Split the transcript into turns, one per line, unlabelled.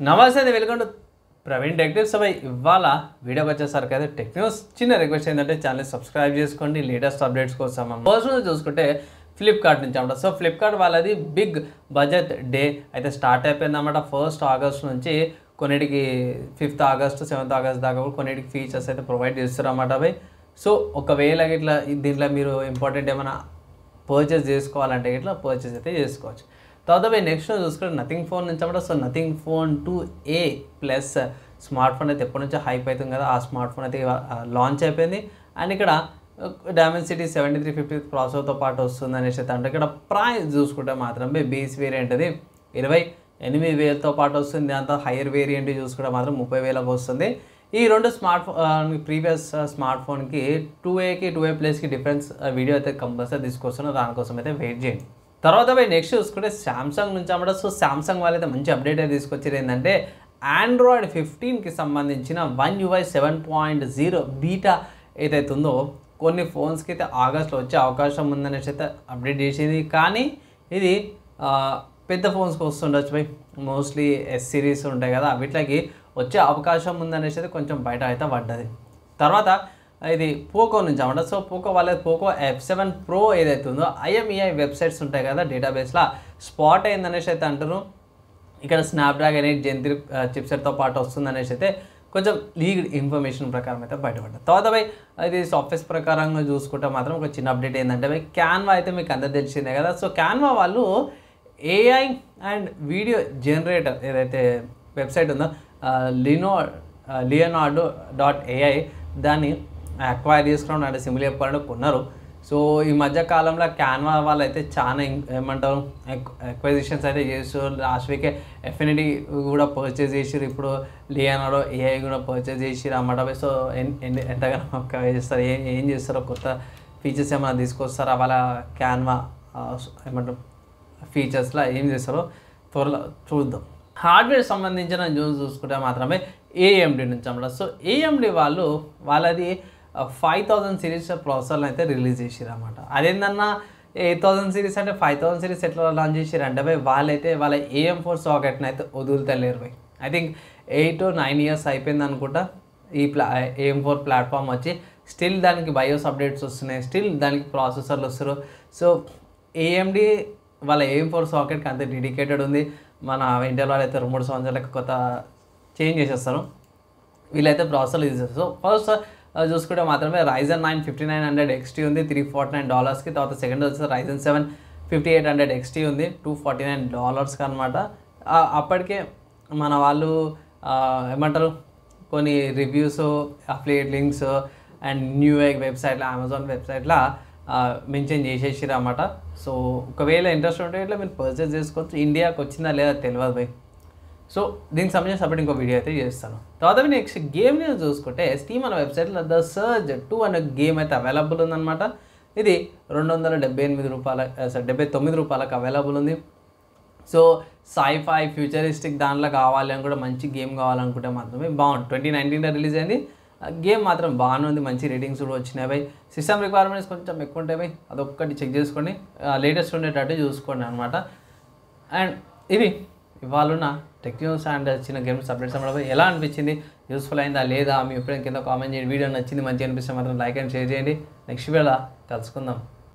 నమస్తే అండి, welcome to Praveen tech tips. ఇవాళ వీడియోకి వచ్చేసరికి అయితే టెక్ న్యూస్. చిన్న రిక్వెస్ట్ ఏంటంటే ఛానల్ సబ్స్క్రైబ్ చేసుకోండి లేటెస్ట్ అప్డేట్స్ కోసం. ఫస్ట్ రోజు చూసుకుంటే ఫ్లిప్కార్ట్ నుంచి అన్నమాట. సో ఫ్లిప్కార్ట్ వాళ్ళది బిగ్ బడ్జెట్ డే అయితే స్టార్ట్ అయిపోయింది అన్నమాట. 1st ఆగస్ట్ నుంచి కొన్నిటికి 5th ఆగస్ట్ 7th ఆగస్ట్ దాకా కొన్నిటికి ఫీచర్స్ అయితే ప్రొవైడ్ చేస్తారు అన్నమాట. సో ఒకవేళ ఇట్లా దీంట్లో మీరు ఇంపార్టెంట్ ఏమైనా పర్చేస్ చేసుకోవాలంటే ఇట్లా పర్చేస్ అయితే చేసుకోవచ్చు. తర్వాత నెక్స్ట్ చూసుకుంటే నథింగ్ ఫోన్ నుంచి అన్నమాట. So nothing phone 2A plus smart phone అయితే ఎప్పటి నుంచో హైప్ అవుతుంది కదా, ఆ స్మార్ట్ ఫోన్ అయితే లాంచ్ అయిపోయింది. అండ్ ఇక్కడ డైమెన్సిటీ 7350 ప్రాసెసర్తో పాటు వస్తుంది అనేసి అయితే అంటే ఇక్కడ ప్రైస్ చూసుకుంటే మాత్రం బేస్ వేరియంట్ అది 28,000తో పాటు వస్తుంది. దాంతో హైయర్ వేరియంట్ చూసుకుంటే మాత్రం 30,000కి వస్తుంది. ఈ రెండు స్మార్ట్ ఫోన్ ప్రీవియస్ స్మార్ట్ ఫోన్కి 2Aకి 2A ప్లస్కి డిఫరెన్స్ వీడియో అయితే కంపల్సరీ తీసుకొస్తున్నారు, దానికోసం అయితే వెయిట్ చేయండి. తర్వాత నెక్స్ట్ చూసుకుంటే శాంసంగ్ నుంచి అన్నమాట. సో శాంసంగ్ వాళ్ళైతే మంచి అప్డేట్ అయితే తీసుకొచ్చారు. ఏంటంటే ఆండ్రాయిడ్ 15కి సంబంధించిన One UI 7.0 బీటా ఏదైతే ఉందో కొన్ని ఫోన్స్కి అయితే ఆగస్ట్లో వచ్చే అవకాశం ఉందనేసి అయితే అప్డేట్ చేసేది. కానీ ఇది పెద్ద ఫోన్స్కి వస్తుండొచ్చు మోస్ట్లీ S సిరీస్ ఉంటాయి కదా, వీటికి వచ్చే అవకాశం ఉందనేసి అయితే కొంచెం బయట అయితే పడ్డది. తర్వాత ఇది పోకో నుంచి అన్నమాట. సో పోకో వాళ్ళది పోకో F7 Pro ఏదైతే ఉందో IMEI వెబ్సైట్స్ ఉంటాయి కదా డేటాబేస్లో స్పాట్ అయిందనేసి అయితే అంటారు. ఇక్కడ స్నాప్డ్రాగన్ 8 Gen 3 చిప్సెట్తో పాటు వస్తుందనేసి అయితే కొంచెం లీక్డ్ ఇన్ఫర్మేషన్ ప్రకారం అయితే బయటపడ్డది. తర్వాత ఇది సాఫ్ట్వేర్ ప్రకారంగా చూసుకుంటే మాత్రం ఒక చిన్న అప్డేట్ ఏంటంటే క్యాన్వా అయితే మీకు అందరూ తెలిసిందే కదా. సో క్యాన్వా వాళ్ళు AI అండ్ వీడియో జనరేటర్ ఏదైతే వెబ్సైట్ ఉందో లియోనార్డో.ai దాన్ని అక్వైర్ చేసుకున్నాం అంటే సింపుల్ చెప్పాలంటే కొన్నారు. సో ఈ మధ్య కాలంలో క్యాన్వా వాళ్ళు అయితే చాలా ఏమంటారు ఎక్వైజిషన్స్ అయితే చేస్తారు. లాస్ట్ వీకే ఎఫినిటీ కూడా పర్చేజ్ చేసారు, ఇప్పుడు లియోనార్డో AI కూడా పర్చేజ్ చేసారు అన్నమాట. సో ఎంతగానో చేస్తారు, ఏం చేస్తారో కొత్త ఫీచర్స్ ఏమైనా తీసుకొస్తారో వాళ్ళ క్యాన్వా ఏమంటారు ఫీచర్స్లో ఏం చేస్తారో త్వరలో చూద్దాం. హార్డ్వేర్ సంబంధించిన న్యూస్ చూసుకుంటే మాత్రమే AMD నుంచి అన్నమాట. సో AMD వాళ్ళది 5000 సిరీస్ ప్రాసెసర్లు అయితే రిలీజ్ చేసారు అన్నమాట. అదేందన్నా 8000 సిరీస్ అంటే 5000 సిరీస్ ఎట్లా లాంచ్ చేసారు అంటే వాళ్ళైతే వాళ్ళ AM4 సాకెట్ని అయితే వదులుతలేరు ఐ థింక్ 8 or 9 years అయిపోయింది అనుకుంటా ఈ AM4 ప్లాట్ఫామ్ వచ్చి. స్టిల్ దానికి బయోస్ అప్డేట్స్ వస్తున్నాయి, స్టిల్ దానికి ప్రాసెసర్లు వస్తారు. సో AMD వాళ్ళ AM4 సాకెట్కి అంతే డెడికేటెడ్ ఉంది. మన ఇంటర్ వాళ్ళు అయితే 2-3 సంవత్సరాలకు కొత్త చేంజ్ చేసేస్తారు, వీళ్ళైతే ప్రాసెసర్లు యూజ్ చేస్తారు. సో ఫస్ట్ చూసుకుంటే మాత్రమే Ryzen 9 5900 XT ఉంది $349కి. తర్వాత సెకండ్ వచ్చేసి Ryzen 7 5800 XT ఉంది $249కి అనమాట. అప్పటికే మన వాళ్ళు ఏమంటారు కొన్ని reviews affiliate links and New York వెబ్సైట్లో అమెజాన్ వెబ్సైట్లో మెన్షన్ చేసేసారు అన్నమాట. సో ఒకవేళ ఇంట్రెస్ట్ ఉంటే ఇట్లా మీరు పర్చేస్ చేసుకోవచ్చు. ఇండియాకి వచ్చిందా లేదా తెలియదు సో దీనికి సంబంధించి సపరేట్ ఇంకో వీడియో అయితే చేస్తాను. తర్వాత నెక్స్ట్ గేమ్ న్యూస్ చూసుకుంటే స్టీమ్ అనే వెబ్సైట్లో ద సర్జ్ 2 అనే గేమ్ అయితే అవైలబుల్ ఉందన్నమాట. ఇది $279కి అవైలబుల్ ఉంది. సో సైఫై ఫ్యూచరిస్టిక్ దాంట్లో కావాలి అని కూడా మంచి గేమ్ కావాలనుకుంటే మాత్రమే బాగుంటుంది. 2019లో రిలీజ్ అయింది, గేమ్ మాత్రం బాగానే ఉంది, మంచి రేటింగ్స్ కూడా వచ్చినాయి. సిస్టమ్ రిక్వైర్మెంట్స్ కొంచెం ఎక్కువ ఉంటాయి, అదొక్కటి చెక్ చేసుకోండి, లేటెస్ట్ ఉండేటట్టు చూసుకోండి అనమాట. అండ్ ఇవి ఇవాళ టెక్ న్యూస్ అండ్ చిన్న గేమ్స్ అప్డేట్స్ అన్నమాట. ఎలా అనిపించింది, యూస్ఫుల్ అయిందా లేదా మీ ఎప్పుడైనా కింద కామెంట్ చేయండి. వీడియో నచ్చింది మంచిగా అనిపిస్తే మాత్రం లైక్ అండ్ షేర్ చేయండి. నెక్స్ట్ వీడియోలో కలుసుకుందాం.